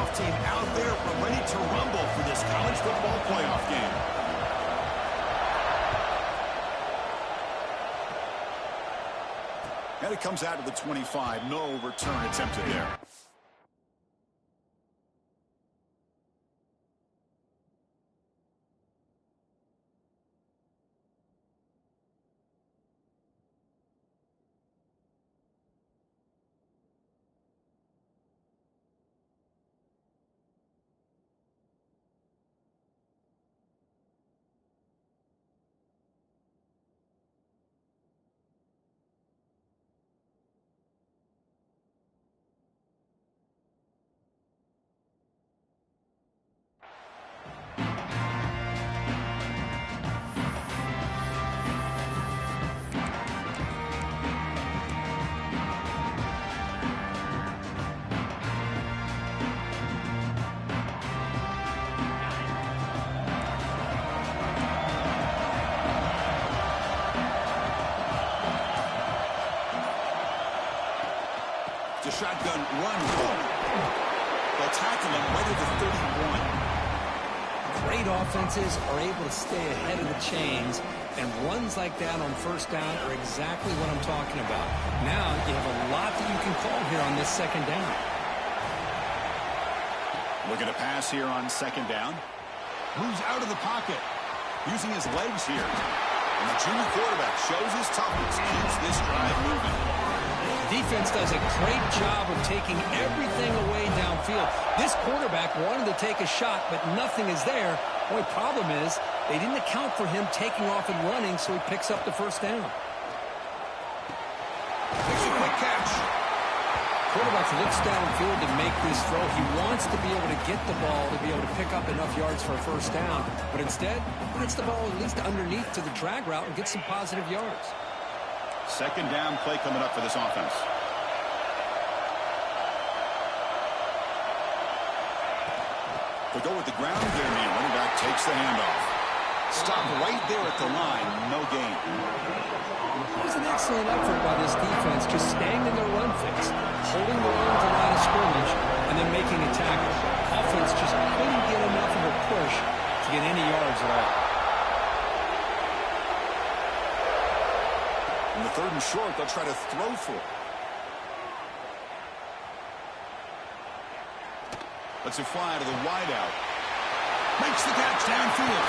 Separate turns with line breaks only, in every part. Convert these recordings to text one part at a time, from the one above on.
playoff team out there ready to rumble for this college football playoff game. And it comes out of the 25. No return attempted there. The shotgun run. They'll tackle him right at the 31.
Great offenses are able to stay ahead of the chains, and runs like that on first down are exactly what I'm talking about. Now you have a lot that you can call here on this second down.
Looking to pass here on second down. Moves out of the pocket. Using his legs here. And the junior quarterback shows his toughness. Keeps this drive moving.
Defense does a great job of taking everything away downfield. This quarterback wanted to take a shot, but nothing is there. The only problem is they didn't account for him taking off and running, so he picks up the first down.
Makes a quick catch.
Quarterback looks downfield to make this throw. He wants to be able to get the ball to be able to pick up enough yards for a first down, but instead he gets the ball at least underneath to the drag route and gets some positive yards.
Second down play coming up for this offense. They go with the ground game. Running back takes the handoff. Stop right there at the line. No gain.
It was an excellent effort by this defense, just staying in their run fix, holding the line to line of scrimmage, and then making a tackle. Offense just couldn't get enough of a push to get any yards at all.
In the third and short, they'll try to throw for it. Lets it fly to the wideout. Makes the catch downfield.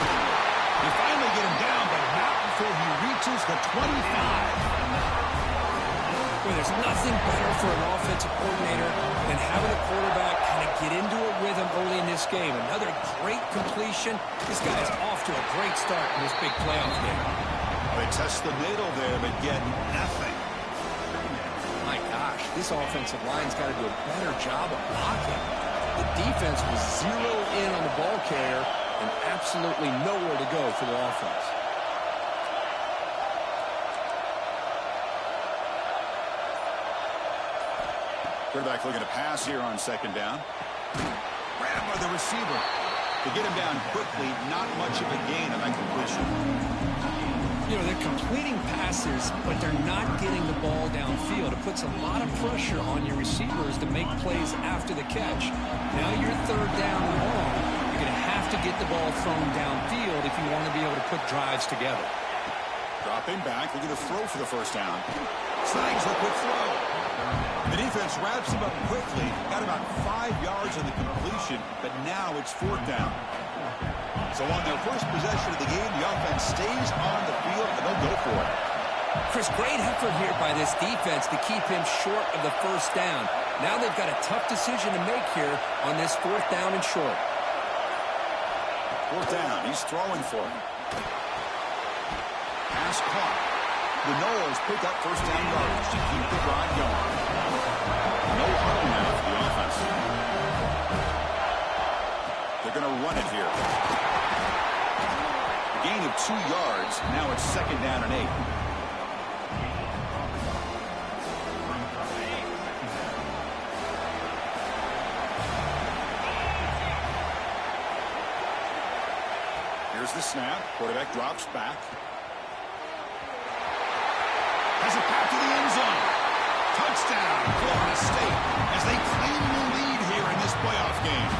They finally get him down, but not before he reaches the 25.
Boy, there's nothing better for an offensive coordinator than having a quarterback kind of get into a rhythm early in this game. Another great completion. This guy is off to a great start in this big playoff game.
They test the middle there, but get nothing.
My gosh, this offensive line's got to do a better job of blocking. The defense was zeroed in on the ball carrier and absolutely nowhere to go for the offense.
Quarterback looking to pass here on second down. Grabbed by the receiver. To get him down quickly, not much of a gain on that completion.
You know, they're completing passes, but they're not getting the ball downfield. It puts a lot of pressure on your receivers to make plays after the catch. Now you're third down and long. You're going to have to get the ball thrown downfield if you want to be able to put drives together.
Dropping back, looking to throw for the first down. Snags the quick throw. The defense wraps him up quickly. Got about 5 yards on the completion, but now it's fourth down. So on their first possession of the game, the offense stays on the field, and they'll go for it.
Chris, great effort here by this defense to keep him short of the first down. Now they've got a tough decision to make here on this fourth down and short.
Fourth down, he's throwing for it. Pass caught. The Noles pick up first down yardage to keep the drive going. No huddle now for the offense. They're going to run it here. Gain of 2 yards. Now it's second down and 8. Here's the snap. Quarterback drops back. Has it back to the end zone. Touchdown, Florida State, as they claim the lead here in this playoff game.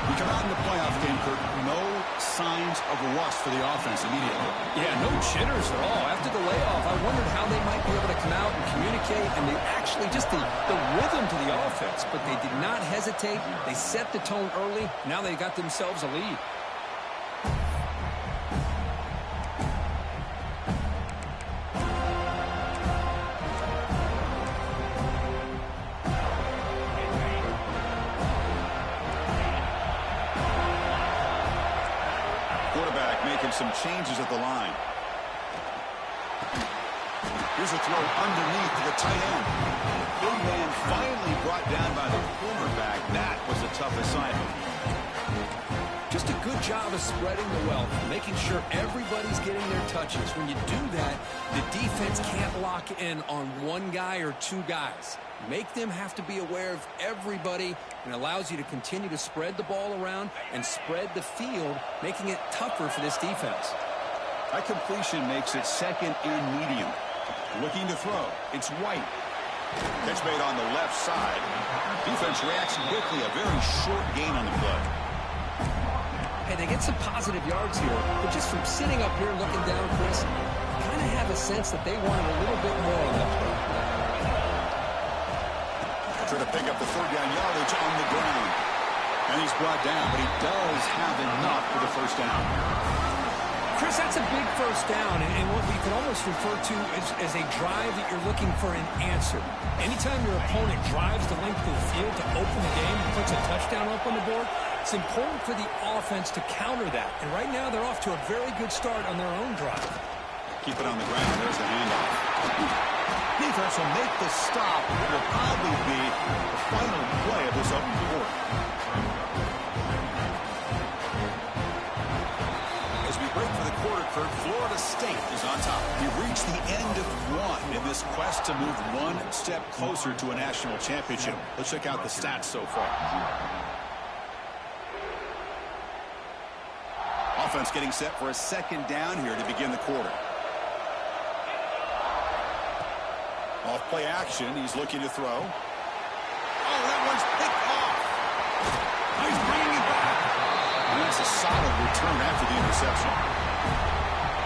We come out in the playoff game, Kurt, no signs of rust for the offense immediately.
Yeah, no jitters at all. After the layoff, I wondered how they might be able to come out and communicate, and they actually just the rhythm to the offense. But they did not hesitate. They set the tone early. Now they got themselves a lead.
Some changes at the line. Here's a throw underneath to the tight end. Big man finally brought down by the cornerback. That was a tough assignment.
Just a good job of spreading the wealth, making sure everybody's getting their touches. When you do that, the defense can't lock in on one guy or two guys. Make them have to be aware of everybody, and allows you to continue to spread the ball around and spread the field, making it tougher for this defense.
That completion makes it second and medium. Looking to throw. It's White. Catch made on the left side. Defense reacts quickly. A very short gain on the play.
Hey, they get some positive yards here, but just from sitting up here looking down, Chris, kind of have a sense that they wanted a little bit more on that play.
Trying to pick up the third down yardage on the ground. And he's brought down, but he does have enough for the first down.
Chris, that's a big first down, and what we could almost refer to as a drive that you're looking for an answer. Anytime your opponent drives the length of the field to open the game and puts a touchdown up on the board, it's important for the offense to counter that. And right now, they're off to a very good start on their own drive.
Keep it on the ground. There's the handoff. Defense will make the stop. It will probably be the final play of this opening quarter. As we break for the quarter, Kurt, Florida State is on top. We've reached the end of one in this quest to move one step closer to a national championship. Let's check out the stats so far. Offense getting set for a second down here to begin the quarter. Off play action, he's looking to throw. Oh, that one's picked off. He's bringing it back. And that's a solid return after the interception.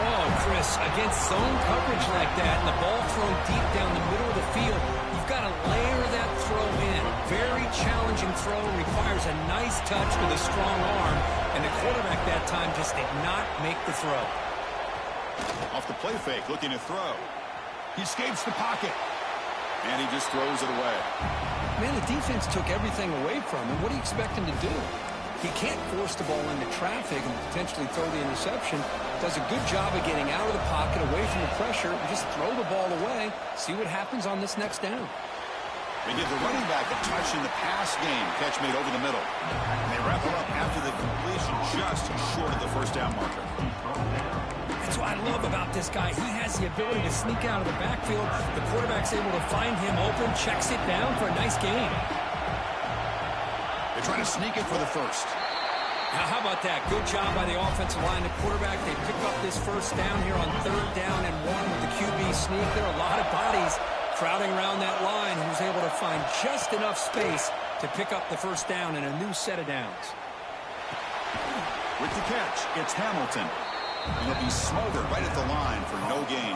Oh, Chris, against zone coverage like that and the ball thrown deep down the middle of the field, you've got to layer that throw in. Very challenging throw, requires a nice touch with a strong arm, and the quarterback that time just did not make the throw.
Off the play fake, looking to throw. He escapes the pocket. And he just throws it away.
Man, the defense took everything away from him. What do you expect him to do? He can't force the ball into traffic and potentially throw the interception. Does a good job of getting out of the pocket, away from the pressure, and just throw the ball away. See what happens on this next down.
They give the running back a touch in the pass game. Catch made over the middle. And they wrap it up after the completion just short of the first down marker.
That's what I love about this guy. He has the ability to sneak out of the backfield. The quarterback's able to find him open, checks it down for a nice gain.
They try to sneak it for the first.
Now, how about that? Good job by the offensive line. The quarterback, they pick up this first down here on third down and one with the QB sneak. There are a lot of bodies crowding around that line. He was able to find just enough space to pick up the first down and a new set of downs.
With the catch, it's Hamilton. And he'll be smothered right at the line for no gain.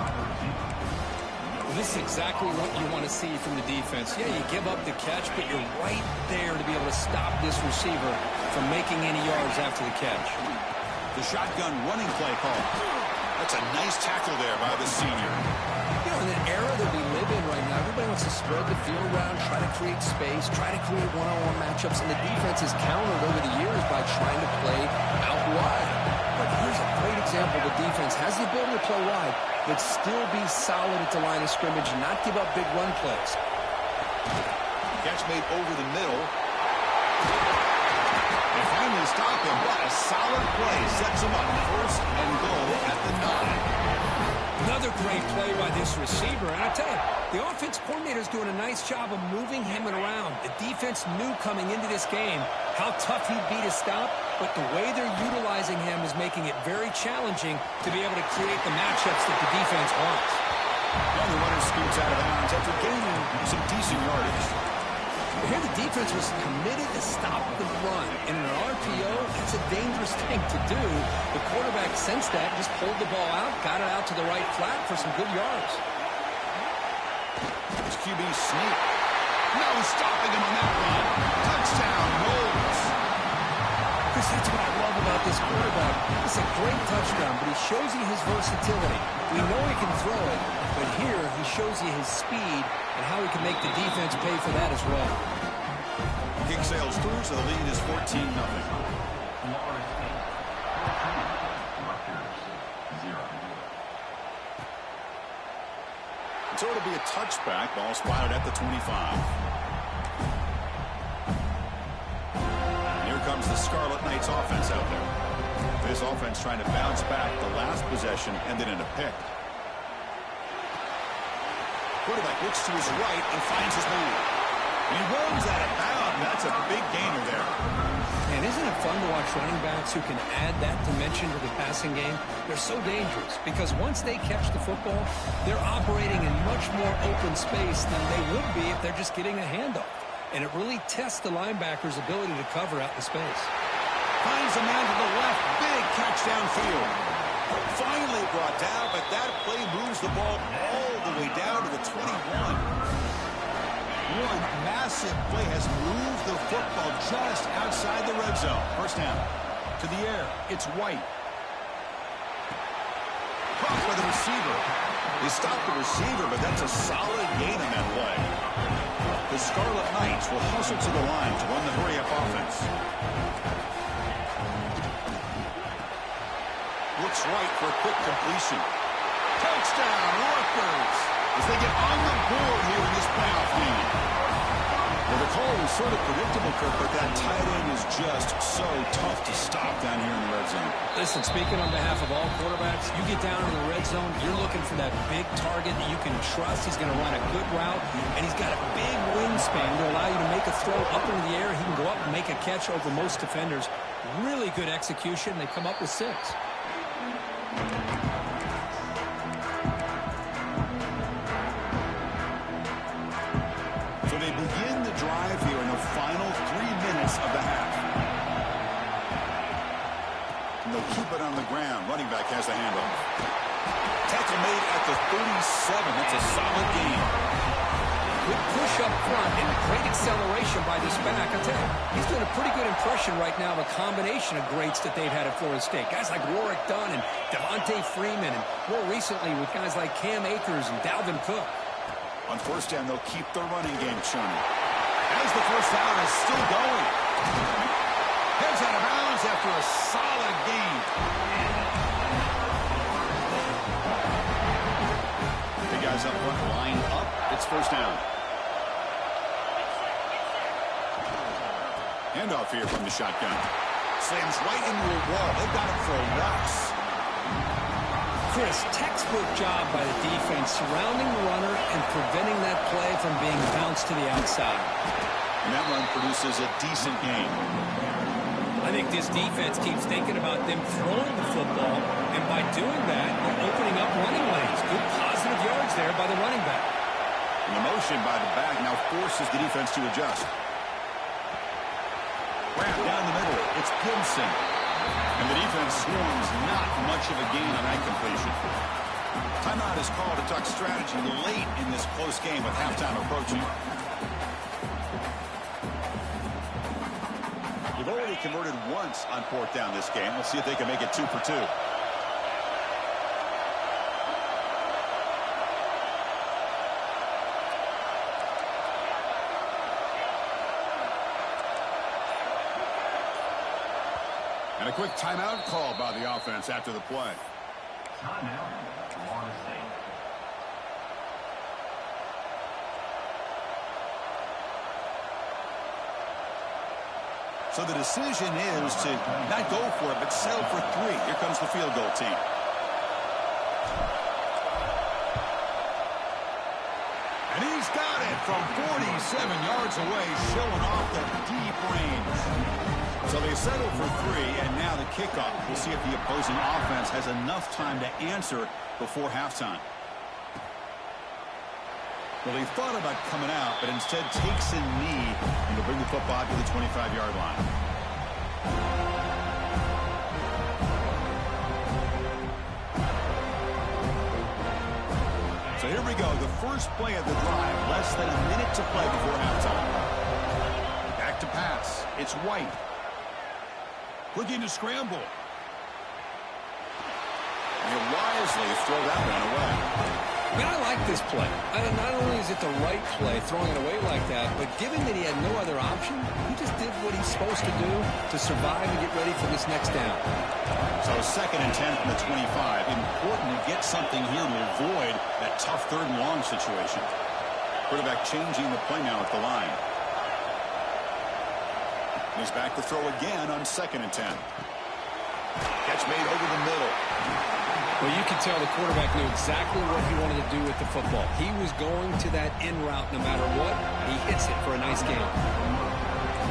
Well, this is exactly what you want to see from the defense. Yeah, you give up the catch, but you're right there to be able to stop this receiver from making any yards after the catch.
The shotgun running play call. That's a nice tackle there by the senior.
You know, in an era that we live in right now, everybody wants to spread the field around, try to create space, try to create one-on-one matchups, and the defense has countered over the years by trying to play out wide. But here's a great example. The defense has the ability to play wide, but still be solid at the line of scrimmage and not give up big run plays.
Catch made over the middle. They finally stop him, but a solid play sets him up first and goal at the 9.
Another great play by this receiver. And I tell you, the offense coordinator is doing a nice job of moving him around. The defense knew coming into this game how tough he'd be to stop, but the way they're utilizing him is making it very challenging to be able to create the matchups that the defense wants.
And the runner scoots out of bounds after gaining some decent yardage.
Here the defense was committed to stop the run. In an RPO, that's a dangerous thing to do. The quarterback sensed that, just pulled the ball out, got it out to the right flat for some good yards.
His QB sneak. No stopping him on that run. Touchdown, Knowles.
Chris, that's what I love about this quarterback. It's a great touchdown, but he shows you his versatility. We know he can throw it, but here he shows you his speed and how he can make the defense pay for that as well.
Kick sails through, so the lead is 14-0. So it'll be a touchback. Ball spotted at the 25. Here comes the Scarlet Knights offense out there. This offense trying to bounce back. The last possession ended in a pick. Quarterback looks to his right and finds his man. And he runs out of bounds. That's a big gainer there.
And isn't it fun to watch running backs who can add that dimension to the passing game? They're so dangerous because once they catch the football, they're operating in much more open space than they would be if they're just getting a handoff. And it really tests the linebacker's ability to cover out the space.
Finds a man to the left. Big catch downfield. Finally brought down, but that play moves the ball all the way down to the 21. One massive play has moved the football just outside the red zone. First down. To the air. It's White. Caught by the receiver. They stopped the receiver, but that's a solid gain on that play. The Scarlet Knights will hustle to the line to run the hurry-up offense. Looks right for a quick completion. Touchdown, Rutgers, as they get on the board here in this playoff game. Well, the call was sort of predictable, Kirk, but that tight end is just so tough to stop down here in the red zone.
Listen, speaking on behalf of all quarterbacks, you get down in the red zone, you're looking for that big target that you can trust. He's going to run a good route, and he's got a big wingspan to allow you to make a throw up into the air. He can go up and make a catch over most defenders. Really good execution. They come up with 6.
So they begin the drive here in the final 3 minutes of the half. And they'll keep it on the ground. Running back has the handoff. Tackle made at the 37. That's a solid gain.
Good push up front and great acceleration by this back. I tell you, he's doing a pretty good impression right now of a combination of greats that they've had at Florida State. Guys like Warwick Dunn and Devontae Freeman, and more recently with guys like Cam Akers and Dalvin Cook.
On first down, they'll keep their running game churning. As the first down is still going. Heads out of bounds after a solid gain. The guys up front line up. It's first down. Handoff here from the shotgun. Slams right into a wall. They've got him for a loss.
Chris, textbook job by the defense surrounding the runner and preventing that play from being bounced to the outside.
And that run produces a decent gain.
I think this defense keeps thinking about them throwing the football, and by doing that, they're opening up running lanes. Good positive yards there by the running back.
And the motion by the back now forces the defense to adjust. Wrap down the middle. It's Gibson. And the defense swarms not much of a gain on that completion. Timeout is called to talk strategy late in this close game with halftime approaching. They've already converted once on fourth down this game. We'll see if they can make it 2 for 2. And a quick timeout called by the offense after the play.
Timeout, Florida State.
So the decision is to not go for it, but settle for 3. Here comes the field goal team. And he's got it from 47 yards away, showing off the deep range. So they settle for 3, and now the kickoff. We'll see if the opposing offense has enough time to answer before halftime. Well, he thought about coming out, but instead takes a knee and will bring the football to the 25-yard line. So here we go, the first play of the drive, less than a minute to play before halftime. Back to pass. It's White. Looking to scramble. And he'll wisely throw that one away.
I mean, I like this play. Not only is it the right play, throwing it away like that, but given that he had no other option, he just did what he's supposed to do to survive and get ready for this next down.
So 2nd and 10 from the 25. Important to get something here to avoid that tough 3rd and long situation. Quarterback changing the play now at the line. He's back to throw again on 2nd and 10. Catch made over the middle.
Well, you can tell the quarterback knew exactly what he wanted to do with the football. He was going to that in route no matter what. He hits it for a nice gain.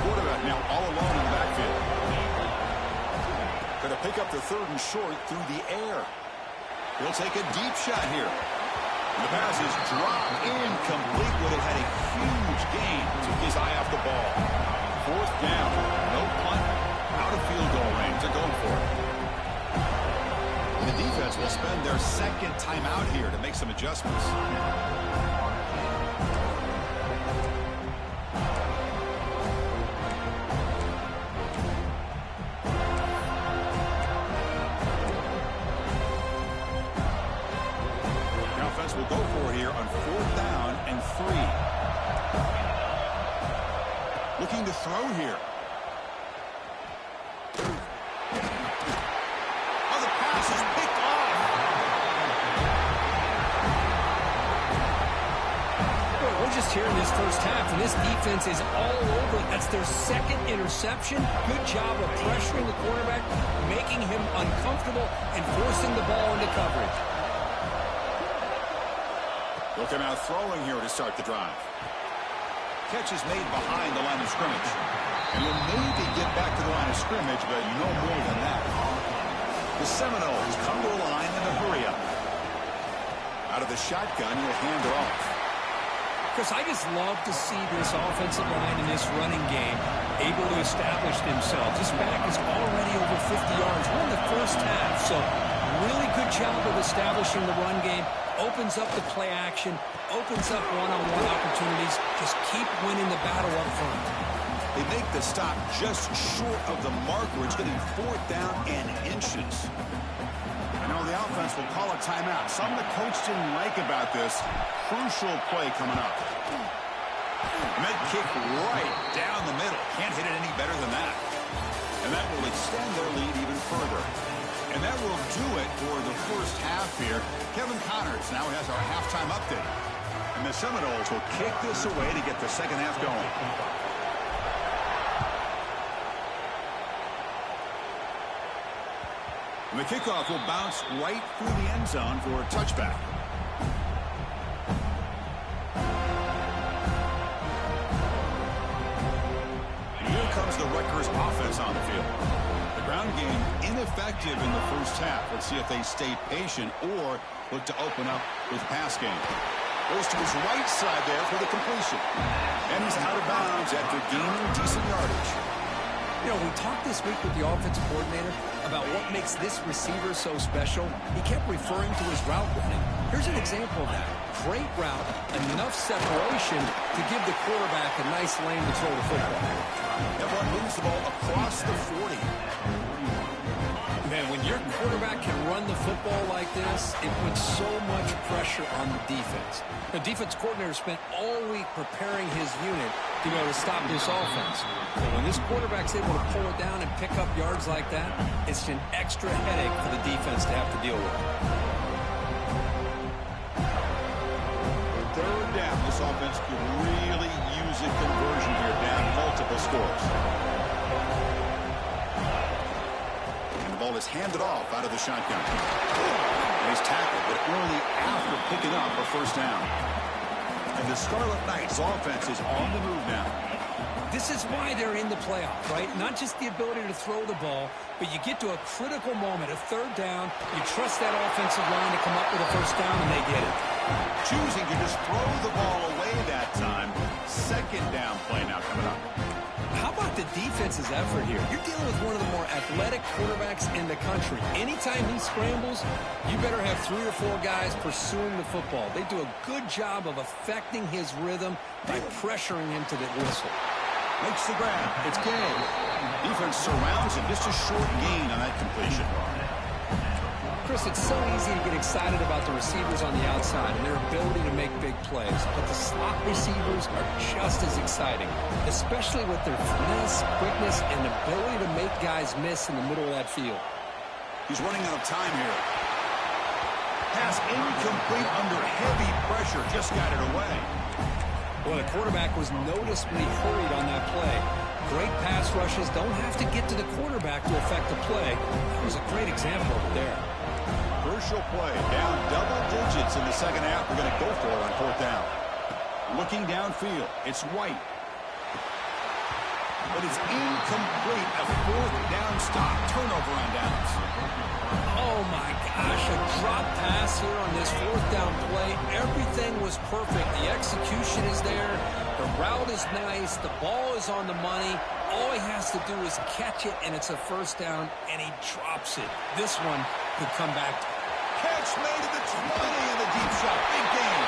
Quarterback now all alone in the backfield. Going to pick up the 3rd and short through the air. He'll take a deep shot here. And the pass is dropped incomplete. Would have had a huge gain. Took his eye off the ball. 4th down. No punt. Out of field goal range. They're going for it. The defense will spend their 2nd timeout here to make some adjustments. The offense will go for here on 4th down and 3. Looking to throw here.
Just here in this first half, and this defense is all over. That's their 2nd interception. Good job of pressuring the quarterback, making him uncomfortable, and forcing the ball into coverage.
Looking out throwing here to start the drive. Catch is made behind the line of scrimmage. And will maybe get back to the line of scrimmage, but no more than that. The Seminoles come to a line in a hurry up. Out of the shotgun, he'll hand it off.
Chris, I just love to see this offensive line in this running game able to establish themselves. This back is already over 50 yards. We're in the first half, so really good job of establishing the run game. Opens up the play action, opens up one-on-one opportunities. Just keep winning the battle up front.
They make the stop just short of the marker. It's getting 4th down and inches. I know the offense will call a timeout. Something the coach didn't like about this. Crucial play coming up. And that kick right down the middle. Can't hit it any better than that. And that will extend their lead even further. And that will do it for the first half here. Kevin Connors now has our halftime update. And the Seminoles will kick this away to get the second half going. And the kickoff will bounce right through the end zone for a touchback. And here comes the Rutgers offense on the field. The ground game ineffective in the first half. Let's see if they stay patient or look to open up with pass game. Goes to his right side there for the completion. And he's out of bounds after gaining decent yardage.
You know, we talked this week with the offensive coordinator about what makes this receiver so special. He kept referring to his route running. Here's an example of that. Great route, enough separation to give the quarterback a nice lane to throw the football.
Everyone moves the ball across the 40.
Man, when your quarterback can run the football like this, it puts so much pressure on the defense. The defense coordinator spent all week preparing his unit to be able to stop this offense. But when this quarterback's able to pull it down and pick up yards like that, it's an extra headache for the defense to have to deal with.
3rd down. This offense could really use a conversion here, down multiple scores. And the ball is handed off out of the shotgun. And he's tackled, but only after picking up a first down. And the Scarlet Knights offense is on the move now.
This is why they're in the playoff, right? Not just the ability to throw the ball, but you get to a critical moment, a 3rd down, you trust that offensive line to come up with a first down, and they get it.
Choosing to just throw the ball away that time. Second down play now coming up.
How about the defense's effort here? You're dealing with one of the more athletic quarterbacks in the country. Anytime he scrambles, you better have 3 or 4 guys pursuing the football. They do a good job of affecting his rhythm by pressuring him to the whistle.
Makes the grab. It's game. Defense surrounds him. Just a short gain on that completion.
Chris, it's so easy to get excited about the receivers on the outside and their ability to make big plays, but the slot receivers are just as exciting, especially with their finesse, quickness, and ability to make guys miss in the middle of that field.
He's running out of time here. Pass incomplete under heavy pressure. Just got it away.
Well, the quarterback was noticeably hurried on that play. Great pass rushes don't have to get to the quarterback to affect the play. That was a great example of it there.
Crucial play. Down double digits in the second half. We're going to go for it on 4th down. Looking downfield. It's White. But it's incomplete. A 4th down stop. Turnover on downs.
Oh, my gosh. A drop pass here on this 4th down play. Everything was perfect. The execution is there. The route is nice. The ball is on the money. All he has to do is catch it, and it's a 1st down, and he drops it. This one could come back.
Catch made at the 20 in the deep shot. Big game.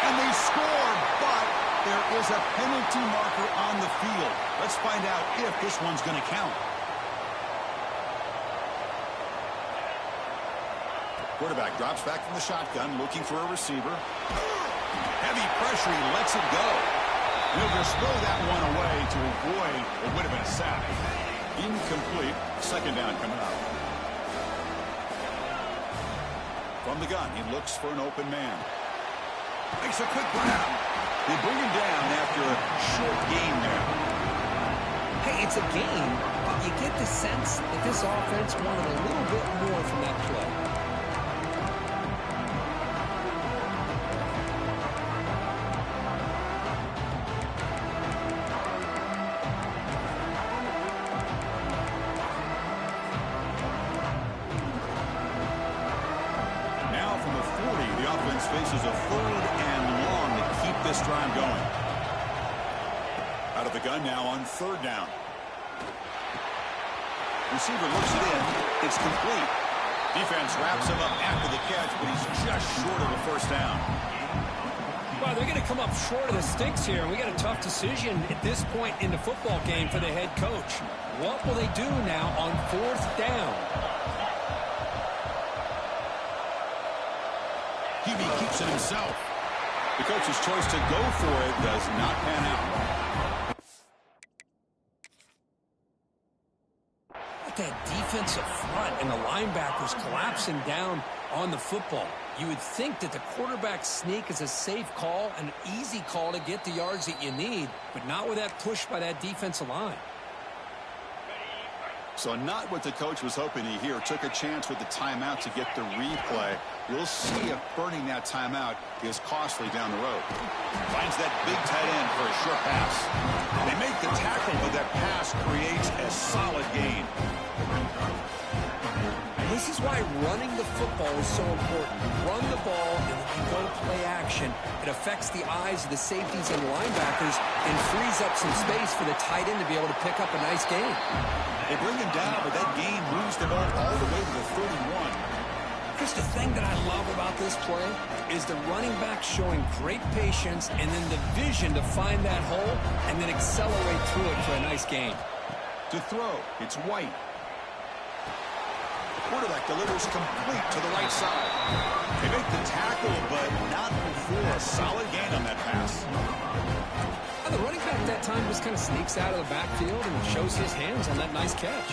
And they scored, but there is a penalty marker on the field. Let's find out if this one's going to count. Quarterback drops back from the shotgun, looking for a receiver. Heavy pressure, he lets it go. He'll just throw that one away to avoid what would have been a sack. Incomplete. 2nd down coming up. From the gun, he looks for an open man. Makes a quick grab. They bring him down after a short gain there.
Hey, it's a game, but you get the sense that this offense wanted a little bit more from that play.
Faces a 3rd and long to keep this drive going. Out of the gun now on 3rd down. Receiver looks it in. It's complete. Defense wraps him up after the catch, but he's just short of a 1st down.
Well, they're going to come up short of the sticks here, and we got a tough decision at this point in the football game for the head coach. What will they do now on 4th down?
QB keeps it himself. The coach's choice to go for it does not pan out.
That defensive front and the linebackers collapsing down on the football. You would think that the quarterback sneak is a safe call, an easy call to get the yards that you need, but not with that push by that defensive line.
So not what the coach was hoping to hear. Took a chance with the timeout to get the replay. You'll see if burning that timeout is costly down the road. Finds that big tight end for a short pass. They make the tackle, but that pass creates a solid gain.
This is why running the football is so important. Run the ball, and when you go to play action, it affects the eyes of the safeties and linebackers and frees up some space for the tight end to be able to pick up a nice gain.
They bring him down, but that gain moves the ball all the way to the 31.
Chris, the thing that I love about this play is the running back showing great patience and then the vision to find that hole and then accelerate through it for a nice gain.
To throw, it's White. Quarterback delivers complete to the right side. They make the tackle, but not before a solid gain on that pass.
And the running back that time just kind of sneaks out of the backfield and shows his hands on that nice catch.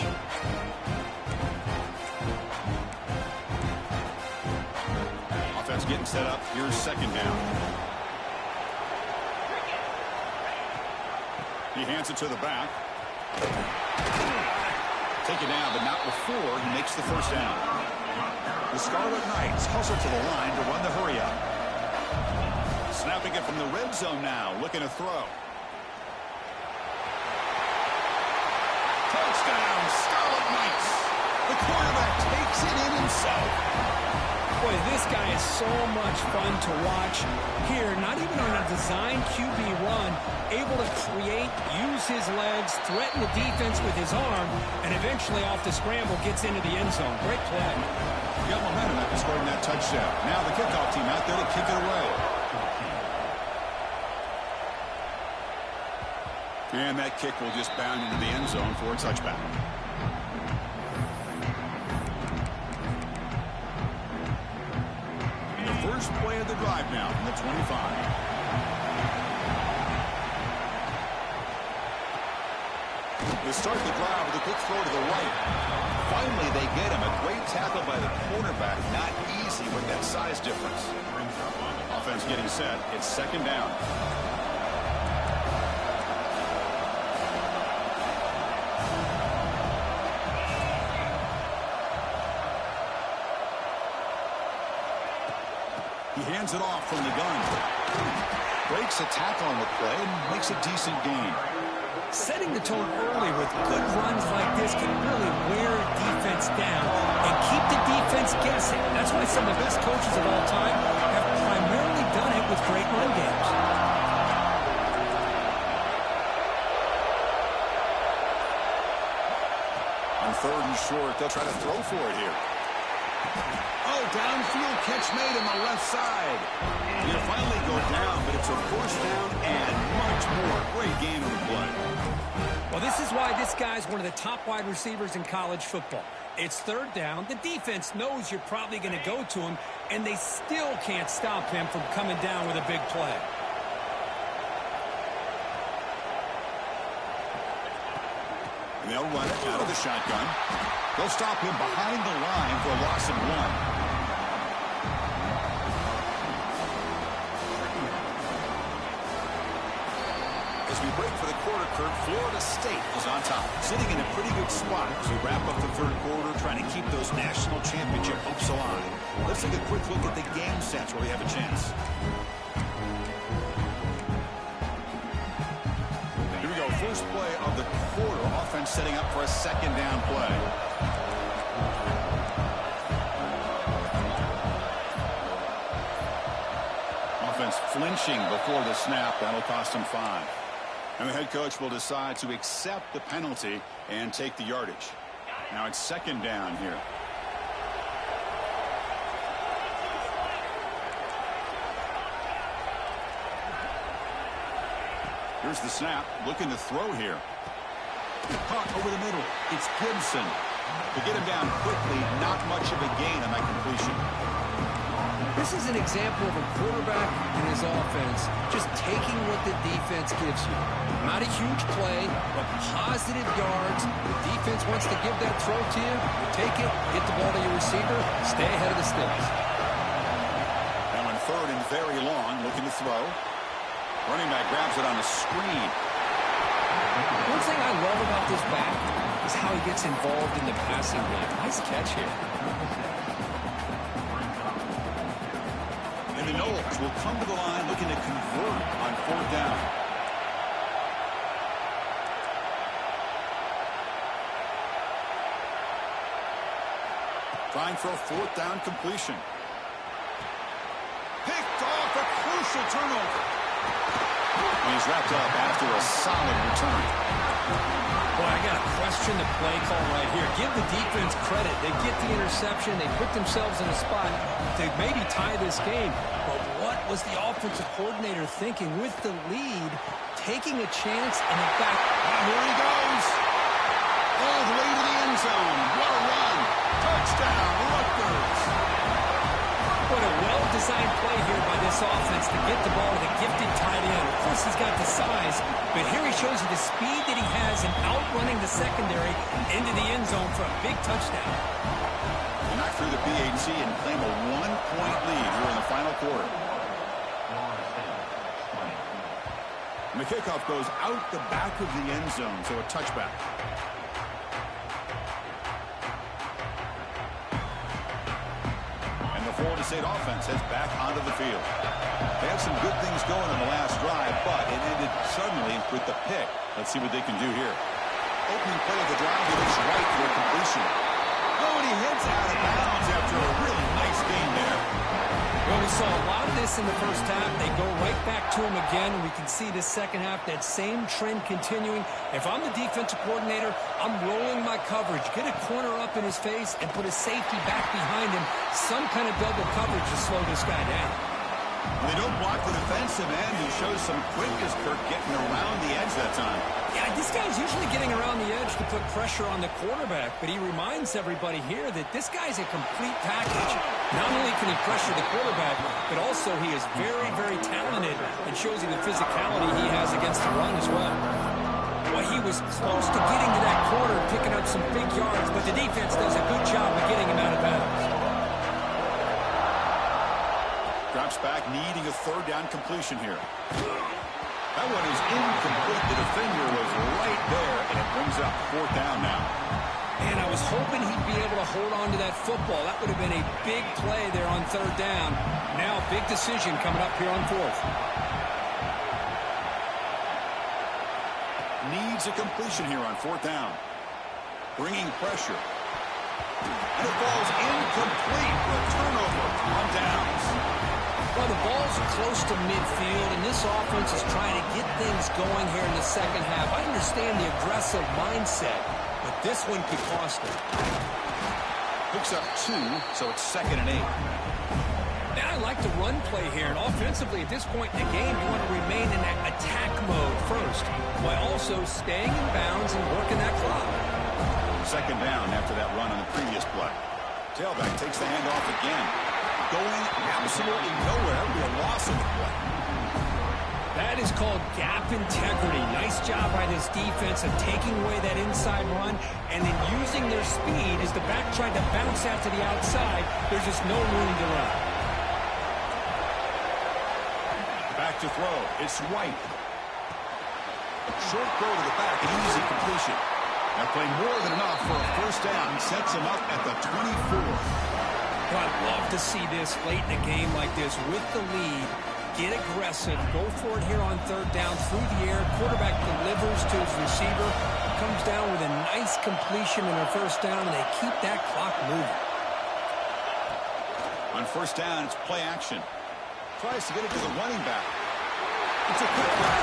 Offense getting set up. Here's 2nd down. He hands it to the back. Taken down, but not before he makes the 1st down. The Scarlet Knights hustle to the line to run the hurry up. Snapping it from the red zone now, looking to throw. Touchdown, Scarlet Knights. The quarterback takes it in himself.
Boy, this guy is so much fun to watch here. Not even on a design QB run, able to create, use his legs, threaten the defense with his arm, and eventually off the scramble gets into the end zone. Great play.
Got momentum after scoring that touchdown. Now the kickoff team out there to kick it away. And that kick will just bound into the end zone for a touchback. The first play of the drive now from the 25. They start the drive with a quick throw to the right. Finally, they get him. A great tackle by the cornerback. Not easy with that size difference. Offense getting set. It's second down. He hands it off from the gun. Breaks a tackle on the play and makes a decent gain.
Setting the tone early with good runs like this can really wear a defense down and keep the defense guessing. That's why some of the best coaches of all time have primarily done it with great run games.
On third and short, they'll try to throw for it here. Oh, downfield catch made on the left side. He'll finally go down, but it's a first down and much more. Great game of the play.
Well, this is why this guy's one of the top wide receivers in college football. It's third down. The defense knows you're probably going to go to him, and they still can't stop him from coming down with a big play.
And they'll run it out of the shotgun. They'll stop him behind the line for a loss of 1. As we break for the quarter, Kurt, Florida State is on top, sitting in a pretty good spot as we wrap up the third quarter, trying to keep those national championship hopes alive. Let's take a quick look at the game sense where we have a chance. Here we go, first play of the quarter. Offense setting up for a second down play. Offense flinching before the snap. That'll cost him 5. And the head coach will decide to accept the penalty and take the yardage. Now it's second down here. Here's the snap. Looking to throw here. Caught over the middle. It's Gibson. To get him down quickly, not much of a gain on that completion.
This is an example of a quarterback and his offense just taking what the defense gives you. Not a huge play, but positive yards. The defense wants to give that throw to you. You take it, get the ball to your receiver, stay ahead of the sticks.
Now in third and very long, looking to throw. Running back grabs it on a screen.
One thing I love about this back is how he gets involved in the passing game. Nice catch here.
And the Knowles will come to the line looking to convert on fourth down. Trying for a fourth down completion. Picked off, a crucial turnover. And he's wrapped up after a solid return.
Boy, I got to question the play call right here. Give the defense credit. They get the interception. They put themselves in a spot to maybe tie this game. But what was the offensive coordinator thinking with the lead, taking a chance, and in fact,
here he goes. All the way to the end zone. What a run. Touchdown, Rutgers.
What a well-designed play here by this offense to get the ball to the gifted tight end. Of course, he's got the size, but here he shows you the speed that he has in outrunning the secondary into the end zone for a big touchdown.
They knock through the PAT and claim a 1-point lead here in the final quarter. And the kickoff goes out the back of the end zone, so a touchback. Florida State offense heads back onto the field. They had some good things going on the last drive, but it ended suddenly with the pick. Let's see what they can do here. Opening play of the drive, he looks right for a completion. Oh, and he heads out of bounds after a really nice game there.
saw a lot of this in the first half. They go right back to him again, and we can see this second half, that same trend continuing. If I'm the defensive coordinator, I'm rolling my coverage. Get a corner up in his face and put a safety back behind him. Some kind of double coverage to slow this guy down.
They don't block the defensive end, who shows some quickness, Kirk, getting around the edge that time.
Yeah, this guy's usually getting around the edge to put pressure on the quarterback, but he reminds everybody here that this guy's a complete package. Not only can he pressure the quarterback, but also he is very, very talented and shows you the physicality he has against the run as well. Well, he was close to getting to that corner, picking up some big yards, but the defense does a good job of getting him out of bounds.
Drops back, needing a third down completion here. That one is incomplete. The defender was right there, and it brings up fourth down now.
And I was hoping he'd be able to hold on to that football. That would have been a big play there on third down. Now a big decision coming up here on fourth.
Needs a completion here on fourth down. Bringing pressure. And it falls incomplete for a turnover on downs.
Well, the ball's close to midfield, and this offense is trying to get things going here in the second half. I understand the aggressive mindset, but this one could cost them.
Picks up 2, so it's 2nd and 8.
Now I like the run play here, and offensively at this point in the game, you want to remain in that attack mode first, while also staying in bounds and working that clock.
2nd down after that run on the previous play. Tailback takes the handoff again. Going absolutely nowhere. It'll be a loss of the play.
That is called gap integrity. Nice job by this defense of taking away that inside run and then using their speed as the back tried to bounce out to the outside. There's just no room to run.
Back to throw. It's White. Short throw to the back. An easy completion. That play more than enough for a first down. Sets him up at the 24.
Well, I'd love to see this late in a game like this with the lead. Get aggressive. Go for it here on third down through the air. Quarterback delivers to his receiver. Comes down with a nice completion in their first down, and they keep that clock moving.
On first down, it's play action. Tries to get it to the running back. It's a quick play.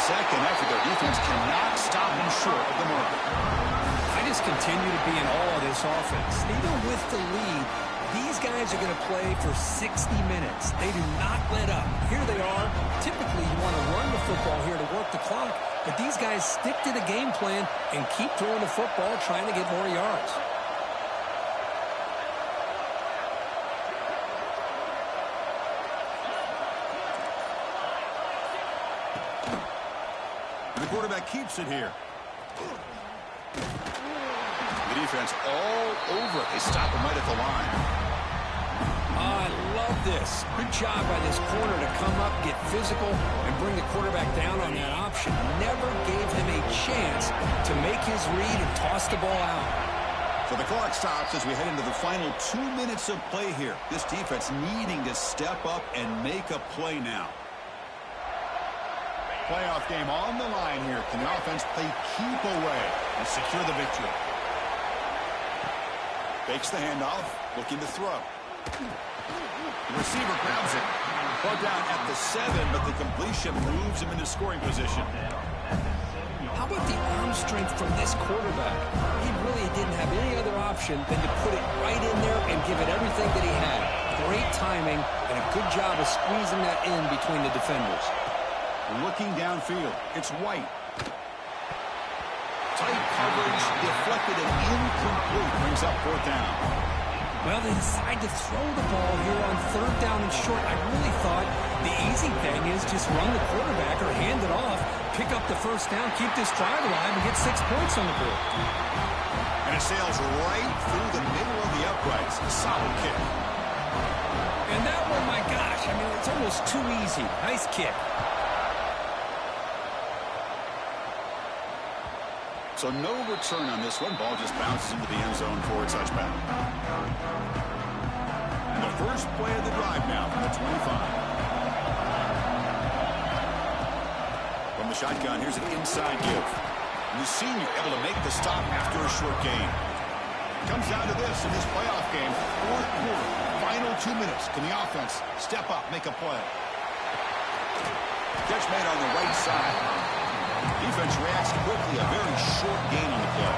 Second effort, their defense cannot stop him short of the mark.
I just continue to be in awe of this offense. Even with the lead, these guys are going to play for 60 minutes. They do not let up. Here they are. Typically, you want to run the football here to work the clock, but these guys stick to the game plan and keep throwing the football, trying to get more yards.
The quarterback keeps it here. The defense all over it. They stop him right at the line.
I love this. Good job by this corner to come up, get physical, and bring the quarterback down on that option. Never gave him a chance to make his read and toss the ball out.
So the clock stops as we head into the final 2 minutes of play here. This defense needing to step up and make a play now. Playoff game on the line here. Can the offense play keep away and secure the victory? Fakes the handoff, looking to throw. The receiver grabs it. Ball down at the 7, but the completion moves him into scoring position.
How about the arm strength from this quarterback? He really didn't have any other option than to put it right in there and give it everything that he had. Great timing and a good job of squeezing that in between the defenders.
Looking downfield, it's White. Tight coverage, deflected and incomplete. Brings up fourth down.
Well, they decide to throw the ball here on third down and short. I really thought the easy thing is just run the quarterback or hand it off, pick up the first down, keep this drive alive, and get 6 points on the board.
And it sails right through the middle of the uprights. A solid kick.
And that one, my gosh, I mean, it's almost too easy. Nice kick.
So no return on this one. Ball just bounces into the end zone for a touchback. And the first play of the drive now from the 25. From the shotgun, here's an inside give. And the senior able to make the stop after a short gain. Comes down to this in this playoff game. Fourth quarter, final 2 minutes. Can the offense step up, make a play? Catch made on the right side. Defense reacts quickly. A very short gain on the play.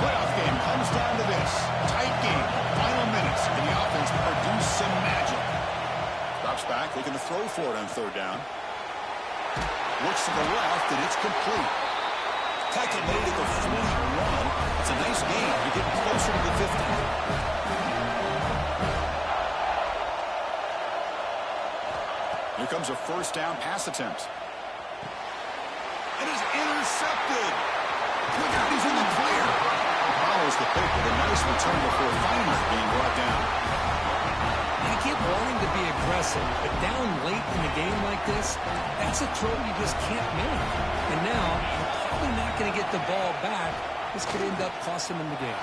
Playoff game comes down to this. Tight game. Final minutes. Can the offense produce some magic? Drops back, looking to throw for it on third down. Looks to the left, and it's complete. Tackle made at the 41. It's a nice gain. You're getting closer to the 50. Here comes a first down pass attempt. It is intercepted. Look out, he's in the clear. Follows the pick with a nice return before finally being brought down.
I get wanting to be aggressive, but down late in the game like this, that's a throw you just can't make. And now, you're probably not going to get the ball back. This could end up costing them the game.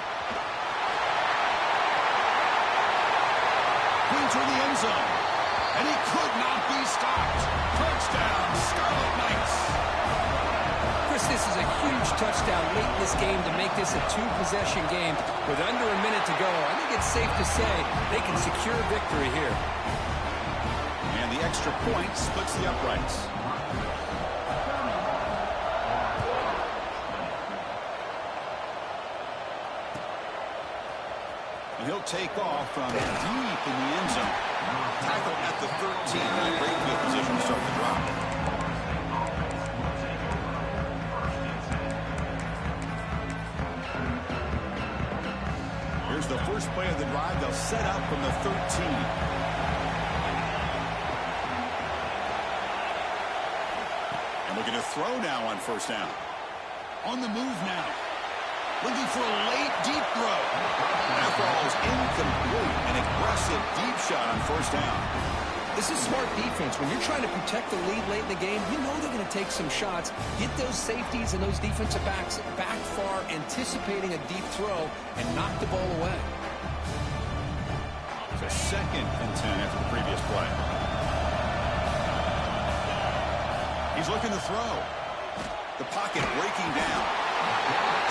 Into the end zone. And he could not be stopped. Touchdown, Scarlet Knights.
Chris, this is a huge touchdown late in this game to make this a two-possession game with under a minute to go. I think it's safe to say they can secure victory here.
And the extra point splits the uprights. And he'll take off from deep in the end zone. Tackle at the 13. A great field position to start the drop. Here's the first play of the drive. They'll set up from the 13. And we're going to throw now on first down. On the move now. Looking for a late deep throw. That ball is incomplete. An aggressive deep shot on first down.
This is smart defense. When you're trying to protect the lead late in the game, you know they're going to take some shots, get those safeties and those defensive backs back far, anticipating a deep throw, and knock the ball away.
It's a 2nd and 10 after the previous play. He's looking to throw. The pocket breaking down.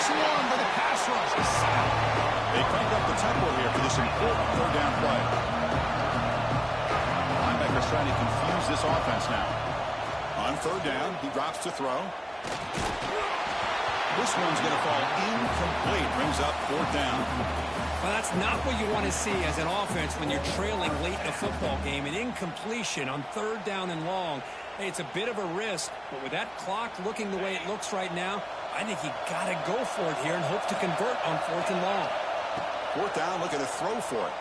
Swarm by the pass rush. They crank up the tempo here for this important third down play. Linebacker's trying to confuse this offense now. On third down, he drops to throw. This one's going to fall incomplete. Brings up fourth down.
Well, that's not what you want to see as an offense when you're trailing late in a football game. An incompletion on third down and long. Hey, it's a bit of a risk, but with that clock looking the way it looks right now, I think you got to go for it here and hope to convert on fourth and long.
Fourth down, looking to throw for it.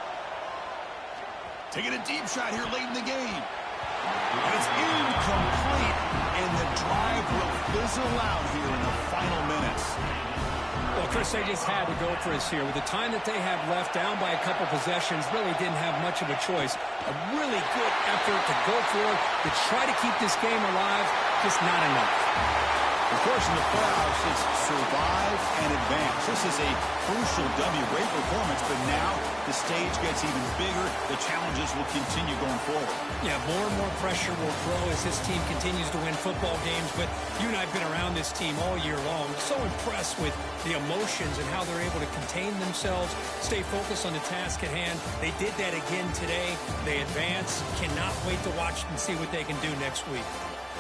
Taking a deep shot here late in the game. And it's incomplete, and the drive will fizzle out here in the final minutes.
Well, Chris, they just had to go for us here. With the time that they have left, down by a couple possessions, really didn't have much of a choice. A really good effort to go for it, to try to keep this game alive, just not enough.
Of course, in the playoffs, it's survive and advance. This is a crucial W. Great performance, but now the stage gets even bigger. The challenges will continue going forward.
Yeah, more and more pressure will grow as this team continues to win football games. But you and I have been around this team all year long. So impressed with the emotions and how they're able to contain themselves, stay focused on the task at hand. They did that again today. They advance. Cannot wait to watch and see what they can do next week.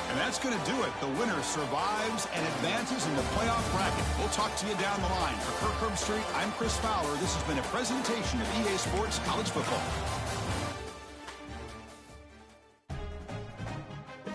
And that's going to do it. The winner survives and advances in the playoff bracket. We'll talk to you down the line. For Kirk Herbstreit, I'm Chris Fowler. This has been a presentation of EA Sports College Football.